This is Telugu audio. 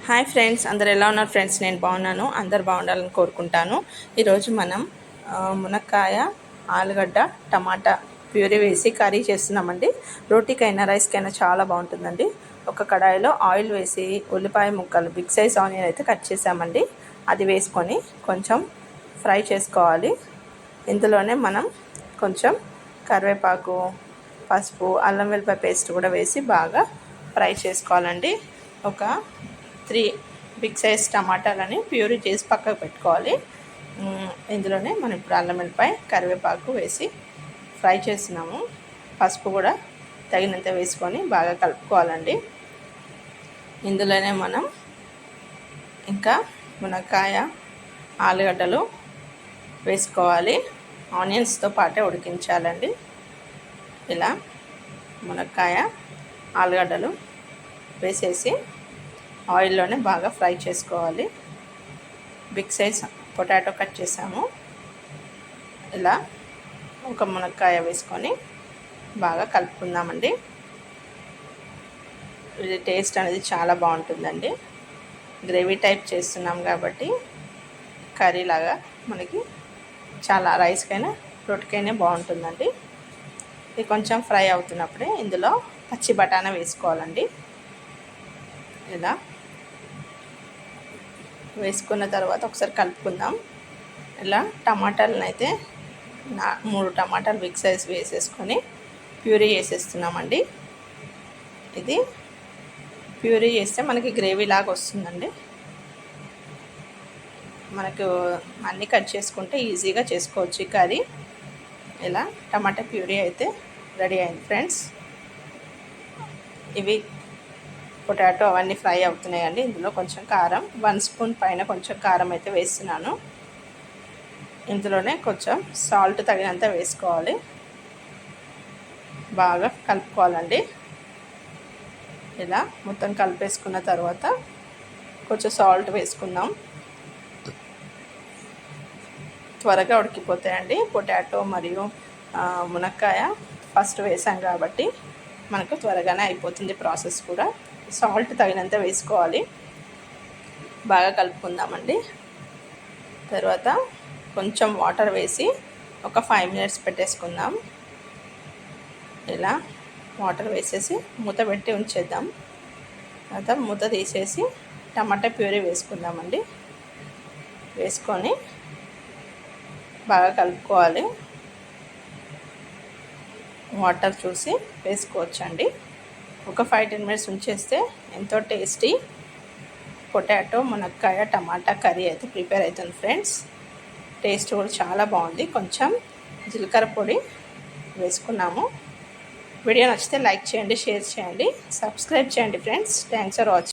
హాయ్ ఫ్రెండ్స్, అందరు ఎలా ఉన్నారు ఫ్రెండ్స్? నేను బాగున్నాను. అందరు బాగుండాలని కోరుకుంటాను. ఈరోజు మనం మునక్కాయ, ఆలుగడ్డ, టమాటా ప్యూరీ వేసి కర్రీ చేస్తున్నామండి. రోటీకైనా రైస్కైనా చాలా బాగుంటుందండి. ఒక కడాయిలో ఆయిల్ వేసి ఉల్లిపాయ ముక్కలు, బిగ్ సైజ్ ఆనియన్ అయితే కట్ చేసామండి. అది వేసుకొని కొంచెం ఫ్రై చేసుకోవాలి. ఇందులోనే మనం కొంచెం కరివేపాకు, పసుపు, అల్లం వెల్లిపాయ పేస్ట్ కూడా వేసి బాగా ఫ్రై చేసుకోవాలండి. ఒక 3 బిగ్ సైజ్ టమాటాలని ప్యూరీ చేసి పక్కకు పెట్టుకోవాలి. ఇందులోనే మనం ఇప్పుడు అల్లం వెల్లిపాయ, కరివేపాకు వేసి ఫ్రై చేస్తున్నాము. పసుపు కూడా తగినంత వేసుకొని బాగా కలుపుకోవాలండి. ఇందులోనే మనం ఇంకా మునక్కాయ, ఆలుగడ్డలు వేసుకోవాలి. ఆనియన్స్తో పాటే ఉడికించాలండి. ఇలా మునక్కాయ, ఆలుగడ్డలు వేసేసి ఆయిల్లోనే బాగా ఫ్రై చేసుకోవాలి. బిగ్ సైజ్ పొటాటో కట్ చేసాము. ఇలా ఒక మునక్కాయ వేసుకొని బాగా కలుపుకుందామండి. ఇది టేస్ట్ అనేది చాలా బాగుంటుందండి. గ్రేవీ టైప్ చేస్తున్నాం కాబట్టి కర్రీ లాగా మనకి చాలా రైస్కైనా రోటికైనా బాగుంటుందండి. ఇది కొంచెం ఫ్రై అవుతున్నప్పుడే ఇందులో పచ్చి బఠానా వేసుకోవాలండి. ఇలా వేసుకున్న తర్వాత ఒకసారి కలుపుకుందాం. ఇలా టమాటాలను అయితే 3 టమాటాలు బిగ్ సైజ్ వేసేసుకొని ప్యూరీ చేసేస్తున్నామండి. ఇది ప్యూరీ చేస్తే మనకి గ్రేవీ లాగా వస్తుందండి. మనకు అన్నీ కట్ చేసుకుంటే ఈజీగా చేసుకోవచ్చు ఈ కర్రీ. ఇలా టమాటా ప్యూరీ అయితే రెడీ అయింది ఫ్రెండ్స్. ఇవి పొటాటో అవన్నీ ఫ్రై అవుతున్నాయండి. ఇందులో కొంచెం కారం, 1 స్పూన్ పైన కొంచెం కారం అయితే వేస్తున్నాను. ఇందులోనే కొంచెం సాల్ట్ తగినంత వేసుకోవాలి. బాగా కలుపుకోవాలండి. ఇలా మొత్తం కలిపేసుకున్న తర్వాత కొంచెం సాల్ట్ వేసుకుందాం. త్వరగా ఉడికిపోతాయండి. పొటాటో మరియు మునక్కాయ ఫస్ట్ వేసాం కాబట్టి మనకు త్వరగానే అయిపోతుంది ప్రాసెస్ కూడా. సాల్ట్ తగినంత వేసుకోవాలి. బాగా కలుపుకుందామండి. తర్వాత కొంచెం వాటర్ వేసి ఒక 5 మినిట్స్ పెట్టేసుకుందాం. ఇలా వాటర్ వేసేసి మూత పెట్టి ఉంచేద్దాం. తర్వాత మూత తీసేసి టమాటా ప్యూరీ వేసుకుందామండి. వేసుకొని బాగా కలుపుకోవాలి. వాటర్ చూసి వేసుకోవచ్చండి. ఒక 5-10 మినిట్స్ ఉంచేస్తే ఎంతో టేస్టీ పొటాటో, మునక్కాయ, టమాటా కర్రీ అయితే ప్రిపేర్ అవుతుంది ఫ్రెండ్స్. టేస్ట్ కూడా చాలా బాగుంది. కొంచెం జీలకర్ర పొడి వేసుకున్నాము. వీడియో నచ్చితే లైక్ చేయండి, షేర్ చేయండి, సబ్స్క్రైబ్ చేయండి ఫ్రెండ్స్. Thanks for watching.